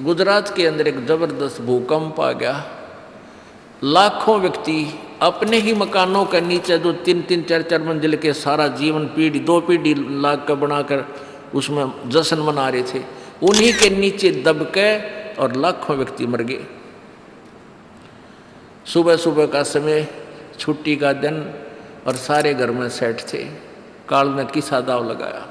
गुजरात के अंदर एक जबरदस्त भूकंप आ गया। लाखों व्यक्ति अपने ही मकानों के नीचे जो 3-3, 4-4 मंजिल के सारा जीवन पीढ़ी 2 पीढ़ी लाख का बनाकर उसमें जश्न मना रहे थे, उन्हीं के नीचे दबके और लाखों व्यक्ति मर गए। सुबह सुबह का समय, छुट्टी का दिन, और सारे घर में सेठ थे। काल ने किसा दाव लगाया।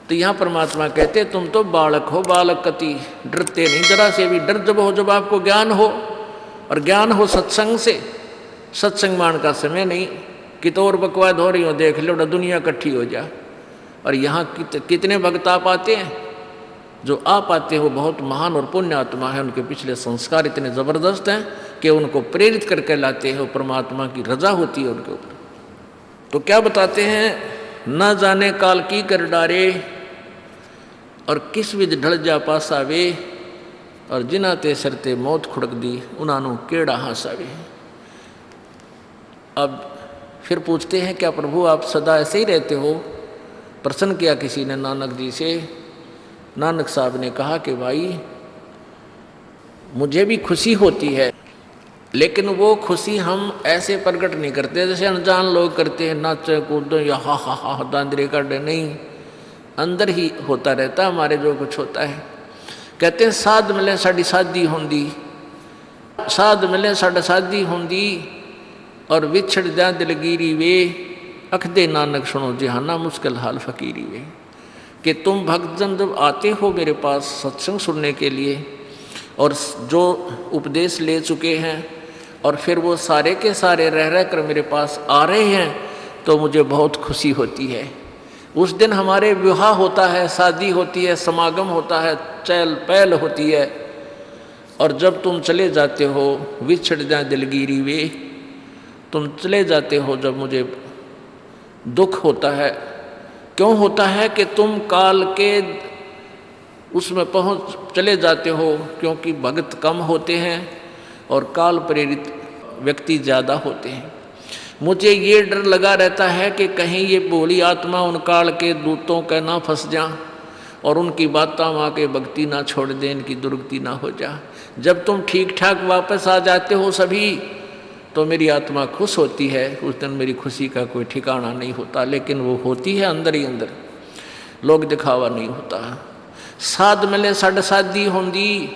तो यहाँ परमात्मा कहते तुम तो बालक हो, बालक कति डरते नहीं, जरा से भी डर जब हो जब आपको ज्ञान हो, और ज्ञान हो सत्संग से। सत्संग मान का समय नहीं कि तो और बकवाद हो रही हो, देख लो दुनिया इकट्ठी हो जा। और यहाँ कितने भक्त आ पाते हैं, जो आ पाते हो बहुत महान और पुण्य आत्मा है, उनके पिछले संस्कार इतने ज़बरदस्त हैं कि उनको प्रेरित करके लाते हैं, परमात्मा की रजा होती है उनके ऊपर। तो क्या बताते हैं, न जाने काल की कर डारे, और किस विध ढल जा पासावे, और जिना ते सरते मौत खुड़क दी, उन्होंने केड़ा हंसावे। अब फिर पूछते हैं क्या प्रभु आप सदा ऐसे ही रहते हो? प्रश्न किया किसी ने नानक जी से। नानक साहब ने कहा कि भाई मुझे भी खुशी होती है, लेकिन वो खुशी हम ऐसे प्रकट नहीं करते जैसे अनजान लोग करते हैं, नाचे कूदो या हा हा हा दांदरे काटे, नहीं, अंदर ही होता रहता हमारे जो कुछ होता है। कहते हैं साध मिले साड़ी शादी होंदी, साध मिले साड़ा शादी होंदी, और विछड़ जा दिलगिरी वे, अखदे नानक सुनो जहाना मुश्किल हाल फकीरी वे। कि तुम भक्तजन जब आते हो मेरे पास सत्संग सुनने के लिए, और जो उपदेश ले चुके हैं, और फिर वो सारे के सारे रह रह कर मेरे पास आ रहे हैं, तो मुझे बहुत खुशी होती है। उस दिन हमारे विवाह होता है, शादी होती है, समागम होता है, चहल पहल होती है। और जब तुम चले जाते हो, विछड़ जाए दिलगिरी वे, तुम चले जाते हो जब मुझे दुख होता है। क्यों होता है कि तुम काल के उसमें पहुँच चले जाते हो, क्योंकि भक्त कम होते हैं और काल प्रेरित व्यक्ति ज़्यादा होते हैं। मुझे ये डर लगा रहता है कि कहीं ये भोली आत्मा उन काल के दूतों का ना फंस जा, और उनकी बातें वहाँ के भक्ति ना छोड़ दें, इनकी दुर्गति ना हो जा। जब तुम ठीक ठाक वापस आ जाते हो सभी, तो मेरी आत्मा खुश होती है। उस दिन मेरी खुशी का कोई ठिकाना नहीं होता, लेकिन वो होती है अंदर ही अंदर, लोग दिखावा नहीं होता। साध मिले साड़ शादी होंदी,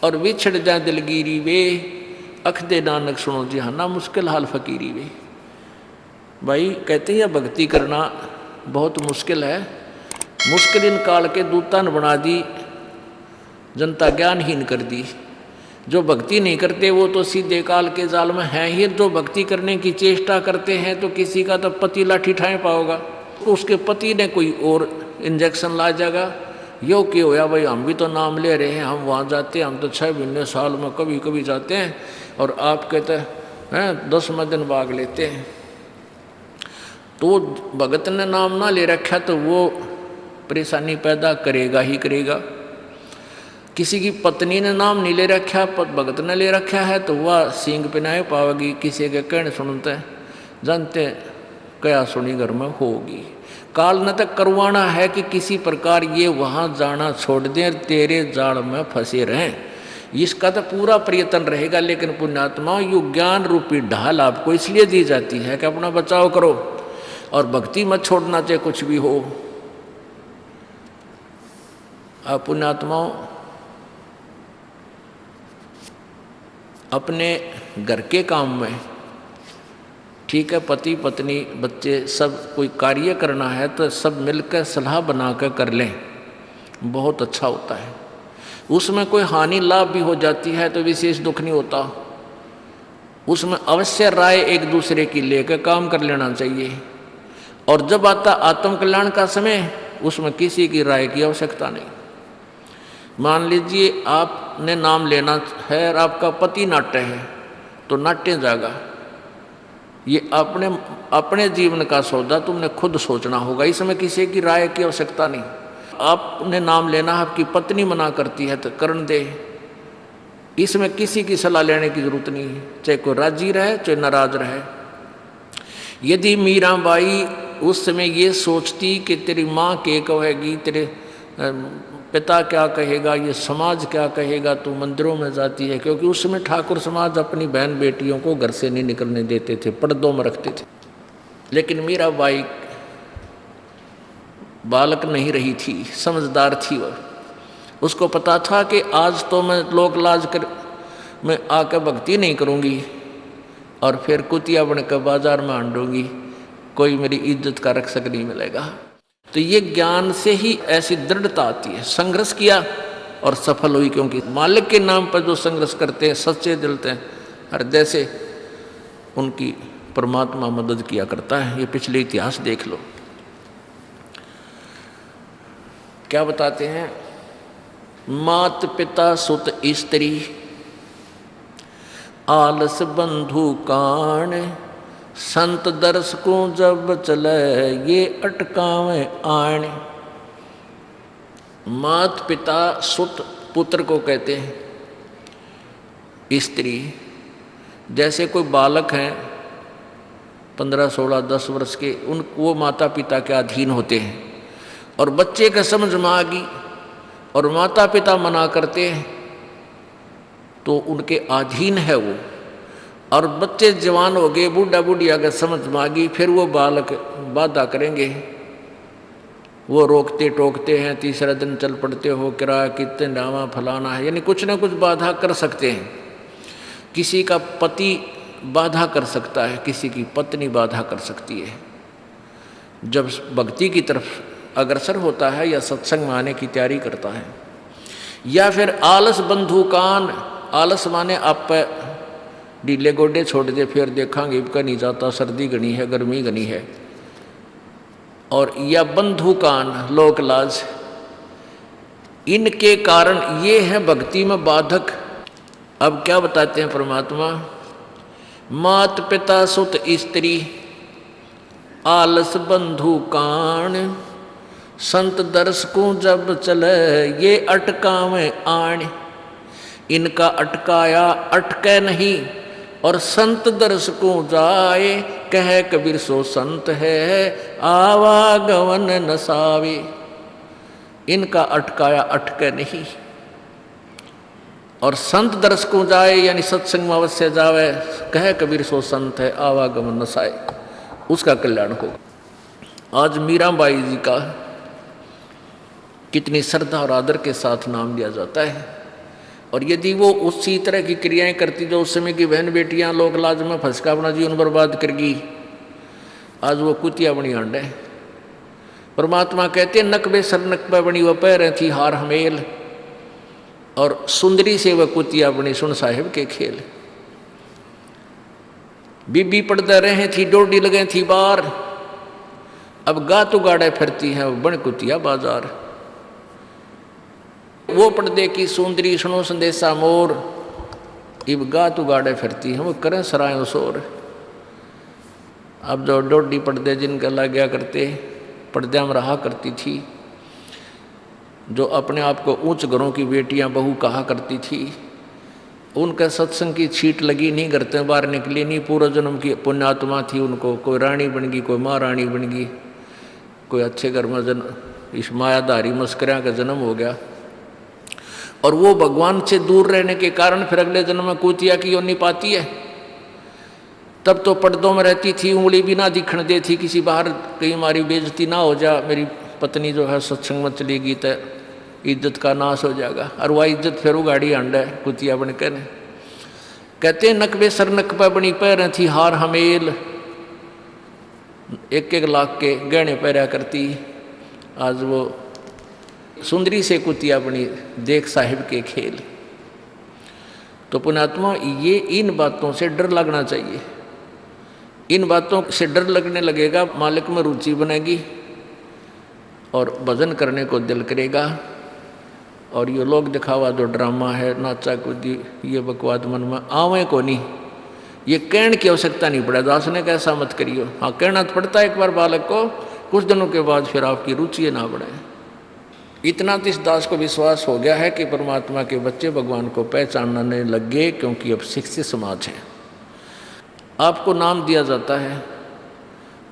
और विछड़ जा दिलगिरी वे, अखदे नानक सुनो जहाना मुश्किल हाल फकीरी वे। भाई कहते हैं भक्ति करना बहुत मुश्किल है, मुश्किल इन काल के दूता ने बना दी, जनता ज्ञानहीन कर दी। जो भक्ति नहीं करते वो तो सीधे काल के जाल में हैं ही। जो भक्ति करने की चेष्टा करते हैं तो किसी का तो पति लाठी ठाए पाओगा, तो उसके पति ने कोई और इंजेक्शन ला जाएगा। यो क्यों होया भाई, हम भी तो नाम ले रहे हैं, हम वहाँ जाते हैं, हम तो 6 महीने साल में कभी कभी जाते हैं, और आप कहते हैं 10वें दिन भाग लेते हैं। तो भगत ने नाम ना ले रखा तो वो परेशानी पैदा करेगा ही करेगा। किसी की पत्नी ने नाम नहीं ले रखा, भगत ने ले रखा है, तो वह सींग पिनाए पावेगी। किसी के कहने सुनते जानते क्या सुनी घर में होगी। काल न तक करवाना है कि किसी प्रकार ये वहाँ जाना छोड़ दें, तेरे जाल में फंसे रहें, इसका तो पूरा प्रयत्न रहेगा। लेकिन पुण्यात्मा यु ज्ञान रूपी ढाल आपको इसलिए दी जाती है कि अपना बचाव करो, और भक्ति मत छोड़ना चाहे कुछ भी हो। आप पुण्यात्माओं अपने घर के काम में, ठीक है, पति पत्नी बच्चे सब कोई कार्य करना है तो सब मिलकर सलाह बनाकर कर लें, बहुत अच्छा होता है। उसमें कोई हानि लाभ भी हो जाती है तो विशेष दुख नहीं होता। उसमें अवश्य राय एक दूसरे की लेकर काम कर लेना चाहिए। और जब आता आत्म कल्याण का समय, उसमें किसी की राय की आवश्यकता नहीं। मान लीजिए आपने नाम लेना है और आपका पति नाट्य है, तो नाट्य जाएगा। ये अपने जीवन का सौदा तुमने खुद सोचना होगा, इसमें किसी की राय की आवश्यकता नहीं। आपने नाम लेना, आपकी पत्नी मना करती है तो करन दे, इसमें किसी की सलाह लेने की जरूरत नहीं है, चाहे कोई राजी रहे चाहे नाराज रहे। यदि मीराबाई उस समय ये सोचती कि तेरी माँ के कहेगी, तेरे पिता क्या कहेगा, ये समाज क्या कहेगा, तू मंदिरों में जाती है। क्योंकि उस समय ठाकुर समाज अपनी बहन बेटियों को घर से नहीं निकलने देते थे, पर्दों में रखते थे। लेकिन मीराबाई बालक नहीं रही थी, समझदार थी वह। उसको पता था कि आज तो मैं लोक लाज कर मैं आकर भक्ति नहीं करूँगी और फिर कुतिया बनकर बाजार में आंडूंगी, कोई मेरी इज्जत का रक्षक नहीं मिलेगा। तो ये ज्ञान से ही ऐसी दृढ़ता आती है। संघर्ष किया और सफल हुई, क्योंकि मालिक के नाम पर जो संघर्ष करते हैं, सच्चे दिल से, हृदय से, उनकी परमात्मा मदद किया करता है। ये पिछले इतिहास देख लो। क्या बताते हैं? मात पिता सुत स्त्री आलस बंधु कान, संत दर्श को जब चले ये अटकावे आण। मात पिता सुत पुत्र को कहते हैं। स्त्री जैसे कोई बालक हैं 15, 16, 10 वर्ष के, वो माता पिता के अधीन होते हैं। और बच्चे का समझ में आ गई और माता पिता मना करते हैं तो उनके अधीन है वो। और बच्चे जवान हो गए, बूढ़ा बूढ़ी अगर समझ में आ गई, फिर वो बालक बाधा करेंगे, वो रोकते टोकते हैं। तीसरा दिन चल पड़ते हो, किराया कितने डावा फलाना है, यानी कुछ ना कुछ बाधा कर सकते हैं। किसी का पति बाधा कर सकता है, किसी की पत्नी बाधा कर सकती है। जब भक्ति की तरफ अग्रसर होता है या सत्संग में आने की तैयारी करता है। या फिर आलस बंधु कान, आलस माने आप ढीले गोडे छोड़ दे, फिर देखांगे का नहीं जाता, सर्दी घनी है, गर्मी घनी है। और या बंधु कान, लोक लाज, इनके कारण ये है भक्ति में बाधक। अब क्या बताते हैं परमात्मा? मात पिता सुत स्त्री आलस बंधु कान, संत दर्श को जब चले ये अटकावे आण। इनका अटकाया अटके नहीं, और संत दर्श को जाए कह कबीर सो संत है आवागमन नसावे। इनका अटकाया अटके नहीं, और संत दर्श को जाए यानी सत्संग में अवश्य जावे, कह कबीर सो संत है आवागमन नसाए, उसका कल्याण होगा। आज मीराबाई जी का कितनी श्रद्धा और आदर के साथ नाम लिया जाता है। और यदि वो उसी तरह की क्रियाएं करती जो उस समय की बहन बेटियां लोक लाज में फंस का अपना जीवन बर्बाद करगी, आज वो कुतिया बनी आंडे। परमात्मा कहते हैं नकबे सर नकबे बनी वह पैर थी हार हमेल, और सुंदरी से वह कुतिया बनी सुन साहिब के खेल। बीबी पड़दा रहे थी डोडी लगे थी बार, अब गातु गाड़े फिरती हैं बन कुतिया बाजार। वो पर्दे की सुंदरी सुनो संदेशा मोर, इब गातु गाड़े फिरती हैं वो करें सरायों शोर। अब जो डोडी पर्दे जिनका लग गया करते, पर्दे में रहा करती थी, जो अपने आप को ऊंच घरों की बेटियां बहू कहा करती थी, उनका सत्संग की छीट लगी नहीं, घर से बाहर निकली नहीं। पूर्व जन्म की पुण्यात्मा थी, उनको कोई रानी बन गई, कोई महारानी बन गई, कोई अच्छे घर में इस मायाधारी मस्करिया का जन्म हो गया। और वो भगवान से दूर रहने के कारण फिर अगले जन्म में कुतिया की योनि पाती है। तब तो पर्दों में रहती थी, उंगली भी ना दिखने देती, किसी बाहर कहीं हमारी बेइज्जती ना हो जा, मेरी पत्नी जो है सत्संग में चलेगी तो इज्जत का नाश हो जाएगा। और वह इज्जत फिर उगाड़ी आंडा है कुतिया बनकर। कहते नकबे सर नकबा बनी पैर थी हार हमेल, 1-1 लाख के गहने पहरा करती, आज वो सुंदरी से कुतिया बनी देख साहिब के खेल। तो पुण्यात्मा ये इन बातों से डर लगना चाहिए। इन बातों से डर लगने लगेगा, मालिक में रुचि बनेगी और भजन करने को दिल करेगा। और ये लोग दिखावा जो ड्रामा है, नाचा कूदी, ये बकवाद मन में आवे को नहीं, ये कहने की आवश्यकता नहीं पड़ा। दास ने कैसा मत करियो, हाँ कहना तो पड़ता है एक बार बालक को, कुछ दिनों के बाद फिर आपकी रुचि ना बढ़े। इतना तो इस दास को विश्वास हो गया है कि परमात्मा के बच्चे भगवान को पहचानने लग गए, क्योंकि अब शिक्षित समाज है। आपको नाम दिया जाता है,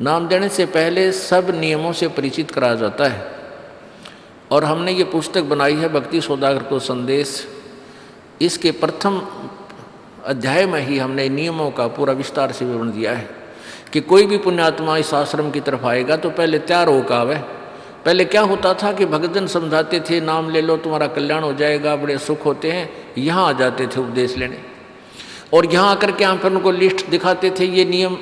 नाम देने से पहले सब नियमों से परिचित कराया जाता है। और हमने ये पुस्तक बनाई है भक्ति सौदागर को संदेश। इसके प्रथम अध्याय में ही हमने नियमों का पूरा विस्तार से विवरण दिया है कि कोई भी पुण्यात्मा इस आश्रम की तरफ आएगा तो पहले तैयार होकर आवे। पहले क्या होता था कि भक्तजन समझाते थे नाम ले लो तुम्हारा कल्याण हो जाएगा, बड़े सुख होते हैं, यहाँ आ जाते थे उपदेश लेने और यहाँ आकर के हम फिर उनको लिस्ट दिखाते थे ये नियम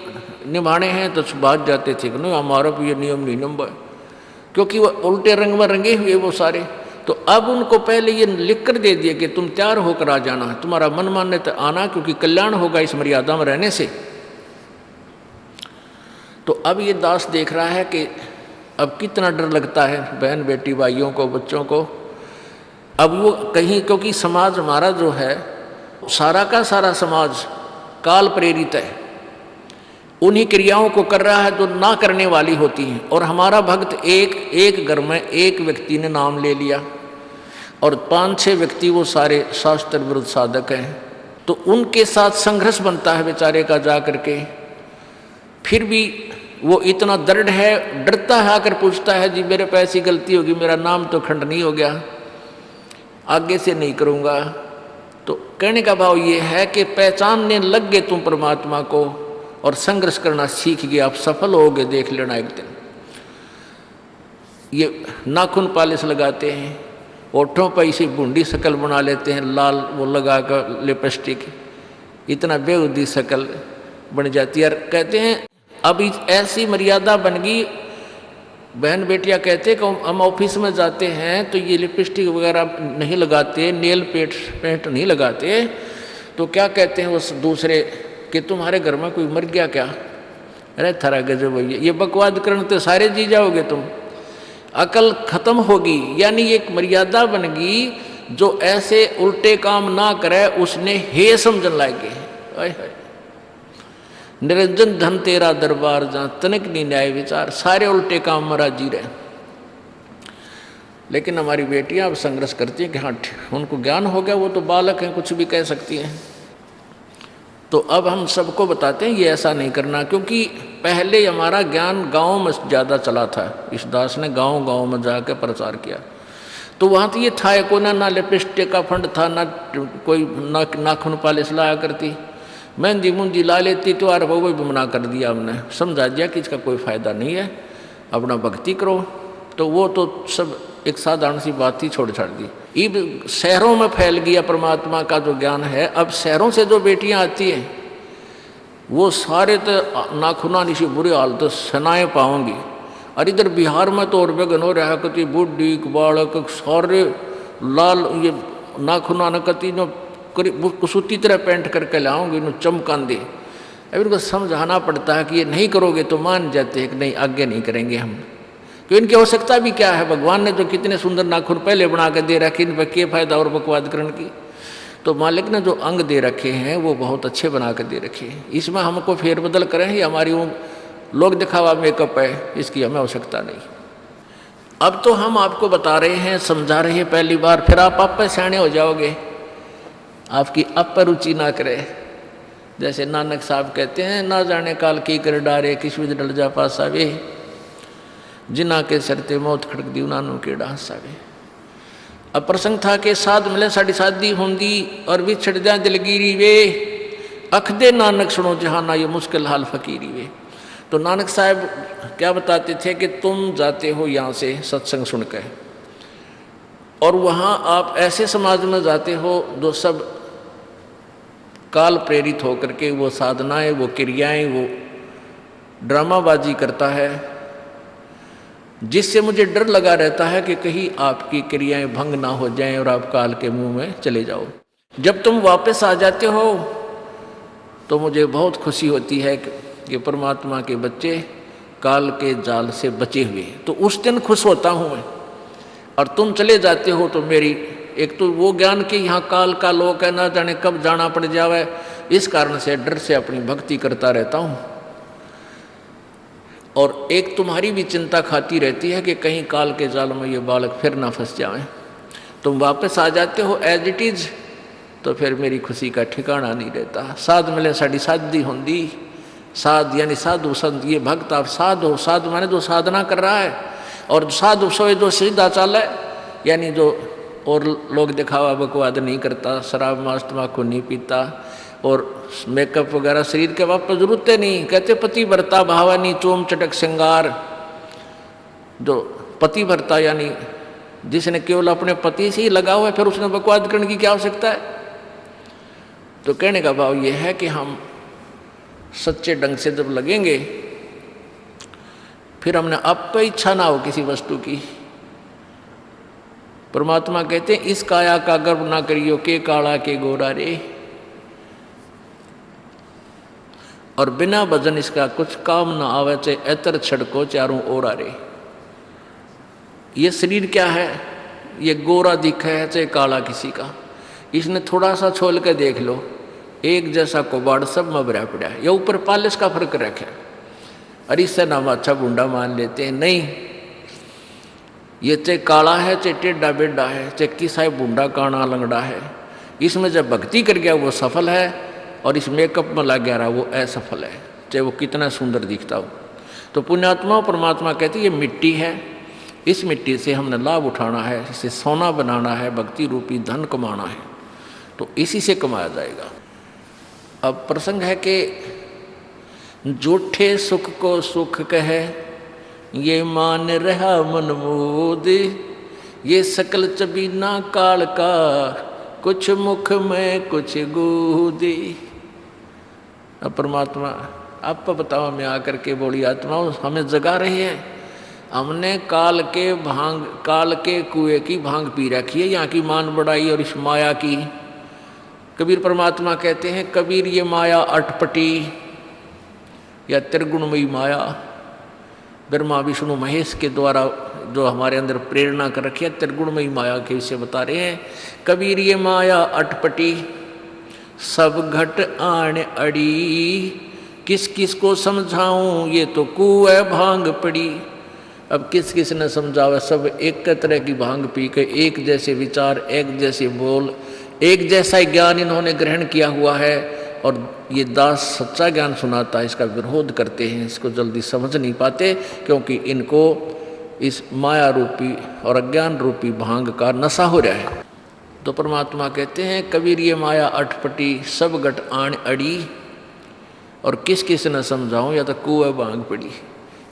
निभाने हैं, तो बात जाते थे कि नहीं हमारा भी ये नियम नहीं नंबर, क्योंकि वो उल्टे रंग में रंगे हुए वो सारे। तो अब उनको पहले ये लिख कर दे दिया कि तुम तैयार होकर आ जाना, तुम्हारा मन मानने तो आना, क्योंकि कल्याण होगा इस मर्यादा में रहने से। तो अब ये दास देख रहा है कि अब कितना डर लगता है बहन बेटी भाइयों को बच्चों को। अब वो कहीं, क्योंकि समाज हमारा जो है सारा का सारा समाज काल प्रेरित है, उन्हीं क्रियाओं को कर रहा है जो ना करने वाली होती हैं। और हमारा भक्त एक घर में एक व्यक्ति ने नाम ले लिया और 5-6 व्यक्ति वो सारे शास्त्र विरुद्ध साधक हैं, तो उनके साथ संघर्ष बनता है बेचारे का जा करके। फिर भी वो इतना दृढ़ है, डरता है, आकर पूछता है जी मेरे पे ऐसी गलती होगी, मेरा नाम तो खंड नहीं हो गया, आगे से नहीं करूँगा। तो कहने का भाव ये है कि पहचानने लग गए तुम परमात्मा को और संघर्ष करना सीख गए, आप सफल होगे, देख लेना एक दिन। ये नाखून पालिश लगाते हैं, ओठों पर इसी बूंदी शक्ल बना लेते हैं, लाल वो लगा कर लिपस्टिक, इतना बेहुदी शक्ल बन जाती है। कहते हैं अब ऐसी मर्यादा बन गई, बहन बेटियां कहते हैं कि हम ऑफिस में जाते हैं तो ये लिपस्टिक वगैरह नहीं लगाते, नेल पेंट नहीं लगाते, तो क्या कहते हैं उस दूसरे कि तुम्हारे घर में कोई मर गया क्या? अरे थारा गजब भैया, ये बकवाद करने तो सारे जी जाओगे तुम, अकल खत्म होगी। यानी एक मर्यादा बन गई, जो ऐसे उल्टे काम ना करे उसने हे समझन लागे। निरंजन धन तेरा दरबार जहाँ तनिक नहीं न्याय विचार, सारे उल्टे काम में राजी रहे। लेकिन हमारी बेटियां अब संघर्ष करती हैं कि हाँ उनको ज्ञान हो गया, वो तो बालक हैं, कुछ भी कह सकती हैं। तो अब हम सबको बताते हैं ये ऐसा नहीं करना, क्योंकि पहले हमारा ज्ञान गाँव में ज़्यादा चला था। इस दास ने गाँव में जाकर प्रचार किया, तो वहाँ तो ये था को ना लिपस्टिक का फंड था, ना कोई नाखून पालिश लाया करती, मेहंदी मुंदी ला लेती, तो यार वो भी मना कर दिया हमने, समझा दिया कि इसका कोई फ़ायदा नहीं है, अपना भक्ति करो। तो वो तो सब एक साधारण सी बात ही छोड़ छाड़ दी। अब शहरों में फैल गया परमात्मा का जो ज्ञान है। अब शहरों से जो बेटियां आती हैं वो सारे तो नाखुना निशी बुरी हालत सनाए पाओगी। और इधर बिहार में तो और बेगन हो रहा कति बुढ़ी बालक सारे लाल ये नाखुना न कति न कुसूती तरह पेंट करके लाऊंगी न चमकान दे। अब इनको समझाना पड़ता है कि ये नहीं करोगे तो मान जाते हैं कि नहीं आगे नहीं करेंगे हम, क्यों इनकी आवश्यकता भी क्या है। भगवान ने जो कितने सुंदर नाखून पहले बना के दे रखे, इन पर क्या फायदा और बकवाद करने की। तो मालिक ने जो अंग दे रखे हैं वो बहुत अच्छे बना के दे रखे हैं, इसमें हमको फेरबदल करें ही हमारी वो लोग दिखावा मेकअप है, इसकी हमें आवश्यकता नहीं। अब तो हम आपको बता रहे हैं, समझा रहे हैं पहली बार, फिर आप पे सियाने हो जाओगे, आपकी अब पर रुचि ना करे। जैसे नानक साहब कहते हैं, ना जाने काल की कर डारे किस विध डल जा पासा वे, जिना के सरते मौत खड़क दी नानू के डांसा वे। अब प्रसंग था कि साध मिले साड़ी शादी होंगी और भी छड़ जा दिलगिरी वे, अख दे नानक सुनो जहाना ये मुश्किल हाल फकीरी वे। तो नानक साहब क्या बताते थे कि तुम जाते हो यहाँ से सत्संग सुनकर और वहाँ आप ऐसे समाज में जाते हो जो सब काल प्रेरित होकर के वो साधनाएं, वो क्रियाएं, वो ड्रामाबाजी करता है, जिससे मुझे डर लगा रहता है कि कहीं आपकी क्रियाएं भंग ना हो जाएं और आप काल के मुंह में चले जाओ। जब तुम वापस आ जाते हो तो मुझे बहुत खुशी होती है कि परमात्मा के बच्चे काल के जाल से बचे हुए, तो उस दिन खुश होता हूँ मैं। और तुम चले जाते हो तो मेरी एक तो वो ज्ञान कि यहाँ काल का लोक है, ना जाने कब जाना पड़ जावे, इस कारण से डर से अपनी भक्ति करता रहता हूँ। और एक तुम्हारी भी चिंता खाती रहती है कि कहीं काल के जाल में ये बालक फिर ना फंस जाएं। तुम वापस आ जाते हो एज इट इज, तो फिर मेरी खुशी का ठिकाना नहीं रहता। साध मिले साड़ी शादी होंगी, साध यानी साधु संत, ये भक्त आप साध हो, साध माने जो साधना कर रहा है, और साधु सोए जो सीधा चाल है, यानी जो और लोग दिखावा बकवाद नहीं करता, शराब मांस तम्बाकू नहीं पीता और मेकअप वगैरह शरीर के वापस जरूरत नहीं। कहते पति भरता भावानी चोम चटक श्रृंगार। जो पति भरता यानी जिसने केवल अपने पति से ही लगा हुआ है, फिर उसने बकवाद करने की क्या आवश्यकता है। तो कहने का भाव यह है कि हम सच्चे ढंग से जब लगेंगे, फिर हमने अब पे इच्छा ना हो किसी वस्तु की। परमात्मा कहते हैं इस काया का गर्व ना करियो के काला के गोरा रे, और बिना भजन इसका कुछ काम ना आवे, चाहे एतर छड़को चारों ओरा रे। ये शरीर क्या है, ये गोरा दिखा है चाहे काला किसी का, इसने थोड़ा सा छोल के देख लो, एक जैसा कोबाड़ सब में भरा पड़ा है। ये ऊपर पालिश का फर्क रखे, अरे इससे नाम अच्छा बूंदा मान लेते हैं। नहीं, ये चाहे काला है चाहे टेढ़ा बेढ़ा है, चाहे किसा बूंदा काना लंगड़ा है, इसमें जब भक्ति कर गया वो सफल है, और इस मेकअप में लग गया रहा वो असफल है, चाहे वो कितना सुंदर दिखता हो। तो पुण्यात्मा परमात्मा कहते ये मिट्टी है, इस मिट्टी से हमने लाभ उठाना है, इसे सोना बनाना है, भक्ति रूपी धन कमाना है, तो इसी से कमाया जाएगा। अब प्रसंग है कि झूठे सुख को सुख कहे, ये मान रहा मन मोद, ये सकल चबीना काल का, कुछ मुख में कुछ गोदी। अब परमात्मा आप बताओ, मैं आकर के बोली आत्माओं हमें जगा रही है, हमने काल के कुएं की भांग पी रखी है, यहाँ की मान बढ़ाई और इस माया की। कबीर परमात्मा कहते हैं कबीर ये माया अटपटी या त्रिगुणमयी माया, ब्रह्मा विष्णु महेश के द्वारा जो हमारे अंदर प्रेरणा कर रखी है, त्रिगुणमयी माया के विषय बता रहे हैं। कबीर ये माया अटपटी सब घट आण अड़ी, किस किस को समझाऊं ये तो कुएं भांग पड़ी। अब किस किस ने समझावा, सब एक तरह की भांग पी के एक जैसे विचार, एक जैसे बोल, एक जैसा ज्ञान इन्होंने ग्रहण किया हुआ है, और ये दास सच्चा ज्ञान सुनाता है इसका विरोध करते हैं, इसको जल्दी समझ नहीं पाते, क्योंकि इनको इस माया रूपी और अज्ञान रूपी भांग का नशा हो रहा है। तो परमात्मा कहते हैं कबीर ये माया अटपटी सब घट आण अड़ी, और किस किस न समझाऊं या तो कुएं भांग पड़ी,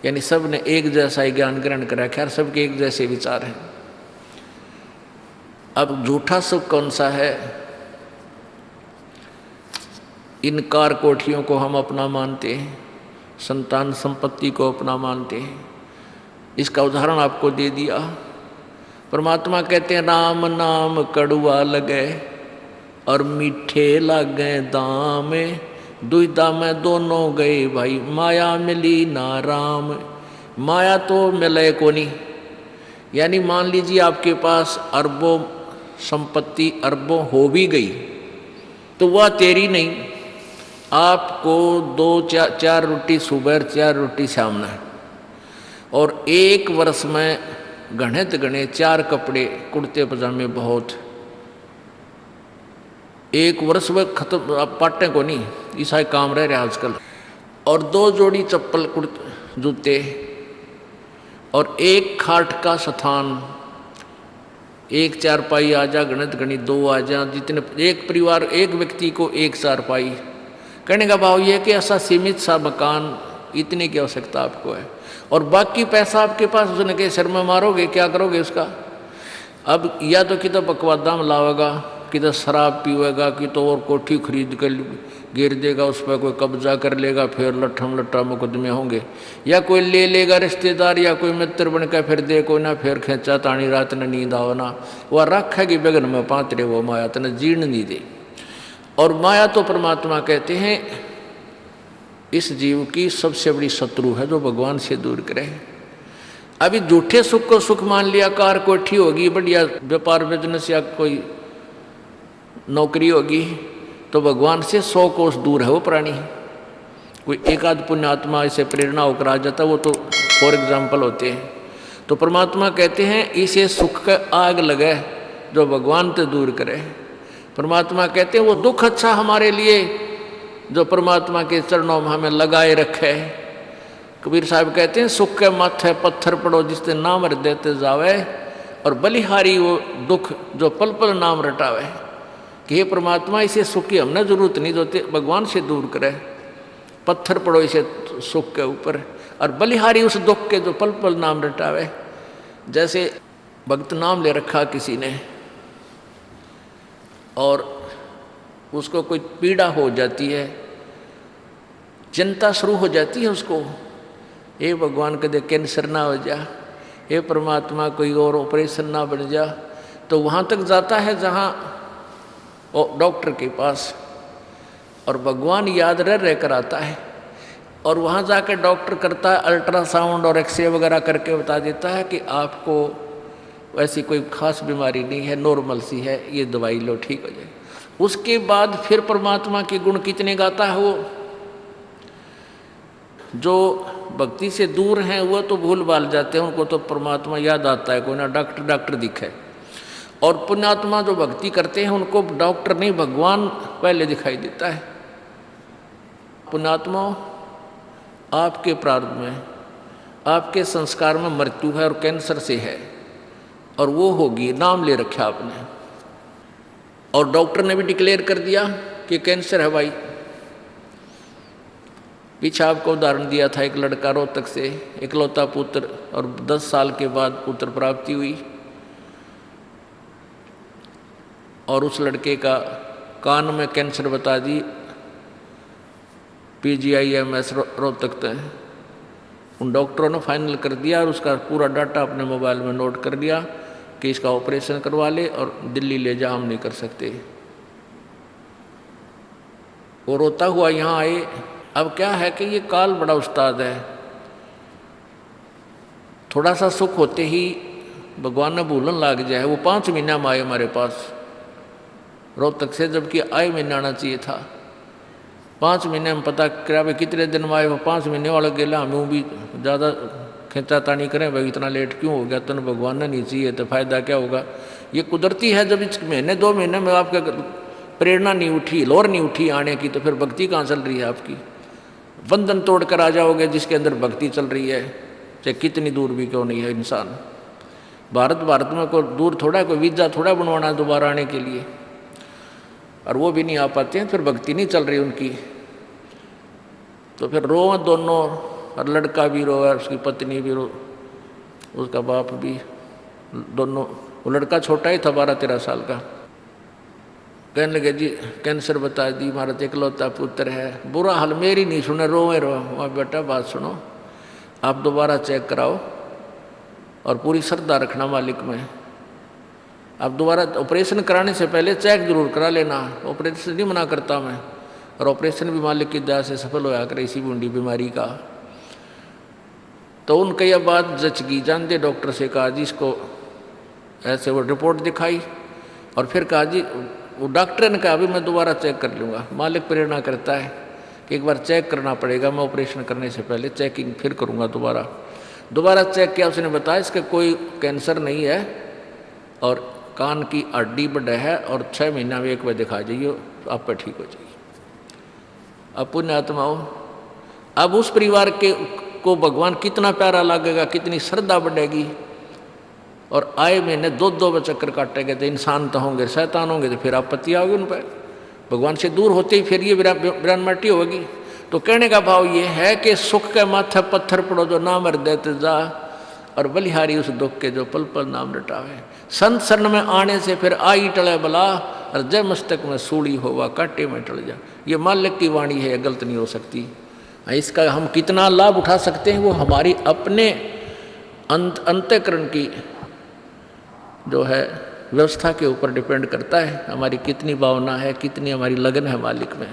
यानी सब ने एक जैसा ही ज्ञान ग्रहण कर रखा है, सबके एक जैसे विचार हैं। अब झूठा सुख कौन सा है, इन कार कोठियों को हम अपना मानते हैं, संतान संपत्ति को अपना मानते हैं। इसका उदाहरण आपको दे दिया। परमात्मा कहते हैं राम नाम कड़ुआ लगे और मीठे लागे दाम, दुविधा में दोनों गए भाई, माया मिली ना राम। माया तो मिले को नहीं, यानी मान लीजिए आपके पास अरबों संपत्ति अरबों हो भी गई, तो वह तेरी नहीं। आपको 2-4 रोटी सुबह 4 रोटी शाम है, और एक वर्ष में गणे 4 कपड़े कुर्ते पजामे बहुत, एक वर्ष में खत्म। आप पाटे को नहीं, ऐसा काम रह रहा आजकल। और 2 जोड़ी चप्पल कुर्ते जूते, और एक खाट का स्थान, एक चारपाई आ जा, गणित 2 आ जा, जितने एक परिवार एक व्यक्ति को एक चारपाई। कहने का भाव यह है कि ऐसा सीमित सा मकान, इतने की आवश्यकता आपको है, और बाकी पैसा आपके पास उसने के सिर में मारोगे, क्या करोगे उसका। अब या तो कि तो बकवादा में लावेगा, कि तो शराब पीवेगा, कि तो और कोठी खरीद कर गिर देगा, उस पर कोई कब्जा कर लेगा, फिर लट्ठा मुकदमे होंगे, या कोई ले लेगा रिश्तेदार या कोई मित्र बन कर फिर दे को ना, फिर खेचा तानी रात न नींद आओ ना, वह रखेगी बेगन में पातरे, वो माया तने जीर्ण नहीं दे। और माया तो परमात्मा कहते हैं इस जीव की सबसे बड़ी शत्रु है, जो भगवान से दूर करे। अभी झूठे सुख को सुख मान लिया, कार कोठी होगी, बढ़िया व्यापार बिजनेस या कोई नौकरी होगी, तो भगवान से 100 कोस दूर है वो प्राणी। कोई एक आध पुण्यात्मा इसे प्रेरणा होकर आ जाता, वो तो फॉर एग्जाम्पल होते हैं। तो परमात्मा कहते हैं इसे सुख का आग लगे जो भगवान से दूर करे। परमात्मा कहते हैं वो दुख अच्छा हमारे लिए जो परमात्मा के चरणों में हमें लगाए रखे। कबीर साहब कहते हैं सुख के माथे पत्थर पड़ो जिससे नाम देते जावे, और बलिहारी वो दुख जो पल पल नाम रटावे, कि हे परमात्मा इसे सुख की हमने जरूरत नहीं, जो भगवान से दूर करे, पत्थर पड़ो इसे सुख के ऊपर, और बलिहारी उस दुख के जो पल पल नाम रटावे। जैसे भक्त नाम ले रखा किसी ने और उसको कोई पीड़ा हो जाती है, चिंता शुरू हो जाती है उसको, हे भगवान कदे कैंसर ना हो जा, हे परमात्मा कोई और ऑपरेशन ना बन जा, तो वहाँ तक जाता है जहाँ डॉक्टर के पास, और भगवान याद रह कर आता है, और वहाँ जाकर डॉक्टर करता है अल्ट्रासाउंड और एक्सरे वगैरह करके बता देता है कि आपको वैसी कोई खास बीमारी नहीं है, नॉर्मल सी है, ये दवाई लो ठीक हो जाए। उसके बाद फिर परमात्मा के गुण कितने गाता है वो। जो भक्ति से दूर हैं वो तो भूल भाल जाते हैं, उनको तो परमात्मा याद आता है, कोई ना डॉक्टर दिखे। और पुण्यात्मा जो भक्ति करते हैं उनको डॉक्टर नहीं भगवान पहले दिखाई देता है। पुण्यात्मा आपके प्रारब्ध में, आपके संस्कार में मृत्यु है और कैंसर से है, और वो होगी, नाम ले रखा आपने, और डॉक्टर ने भी डिक्लेयर कर दिया कि कैंसर है भाई। पीछे आपको उदाहरण दिया था, एक लड़का रोहतक से, इकलौता पुत्र, और 10 साल के बाद पुत्र प्राप्ति हुई, और उस लड़के का कान में कैंसर बता दी, PGIMS रोहतक तक। उन डॉक्टरों ने फाइनल कर दिया और उसका पूरा डाटा अपने मोबाइल में नोट कर लिया कि इसका ऑपरेशन करवा ले और दिल्ली ले जा, हम नहीं कर सकते। वो रोता हुआ यहाँ आए। अब क्या है कि ये काल बड़ा उस्ताद है, थोड़ा सा सुख होते ही भगवान ने भूलन लाग जाए। वो 5 महीना में आए हमारे पास रोहतक से, जबकि आए महीना आना चाहिए था। 5 महीने में पता करा भाई कितने दिन में आए, वो 5 महीने वाला गेला। हमें भी ज़्यादा खींचातानी करें भाई इतना लेट क्यों हो गया, तो भगवान ने नहीं चाहिए तो फायदा क्या होगा। ये कुदरती है, जब इस महीने 2 महीने में आपके प्रेरणा नहीं उठी, लोर नहीं उठी आने की, तो फिर भक्ति कहाँ चल रही है आपकी। बंधन तोड़ कर आ जाओगे जिसके अंदर भक्ति चल रही है, चाहे कितनी दूर भी क्यों नहीं है इंसान। भारत में कोई दूर थोड़ा, कोई वीज़ा थोड़ा बनवाना दोबारा आने के लिए, और वो भी नहीं आ पाते हैं, फिर भक्ति नहीं चल रही उनकी। तो फिर रो दोनों, और लड़का भी रो और उसकी पत्नी भी रो, उसका बाप भी, दोनों। वो लड़का छोटा ही था, 12-13 साल का। कहने लगे जी कैंसर बता दी, हमारा इकलौता पुत्र है। बुरा हाल, मेरी नहीं सुने, रोए रो। वहाँ बेटा बात सुनो, आप दोबारा चेक कराओ और पूरी श्रद्धा रखना मालिक में। आप दोबारा ऑपरेशन कराने से पहले चेक जरूर करा लेना, ऑपरेशन नहीं मना करता मैं, और ऑपरेशन भी मालिक की दया से सफल होया करे इसी बूंदी बीमारी का। तो उनका यह बात जचगी, जानते डॉक्टर से कहा जी इसको ऐसे, वो रिपोर्ट दिखाई, और फिर कहा जी, वो डॉक्टर ने कहा अभी मैं दोबारा चेक कर लूँगा। मालिक प्रेरणा करता है कि एक बार चेक करना पड़ेगा, मैं ऑपरेशन करने से पहले चेकिंग फिर करूँगा। दोबारा चेक किया, उसने बताया इसका कोई कैंसर नहीं है, और कान की हड्डी बढ़े है, और 6 महीना में एक बार दिखा जाइए, तो आप पर ठीक हो जाइए। अब पुण्यात्माओं, अब उस परिवार को भगवान कितना प्यारा लगेगा, कितनी श्रद्धा बढ़ेगी। और आए महीने 2-2 चक्कर काटेंगे, तो इंसान तो होंगे, शैतान होंगे, तो फिर आपत्ति आओगी उन पर। भगवान से दूर होते ही फिर ये विरानमाटी होगी। तो कहने का भाव ये है कि सुख के माथे पत्थर पड़ो जो ना मर देते जा, और बलिहारी उस दुख के जो पल पल नाम रटावे। संत शरण में आने से फिर आई टले बला, और जय मस्तक में सूड़ी होवा काटे में टल जा। ये मालिक की वाणी है, गलत नहीं हो सकती। इसका हम कितना लाभ उठा सकते हैं वो हमारी अपने अंतःकरण की जो है व्यवस्था के ऊपर डिपेंड करता है। हमारी कितनी भावना है, कितनी हमारी लगन है मालिक में।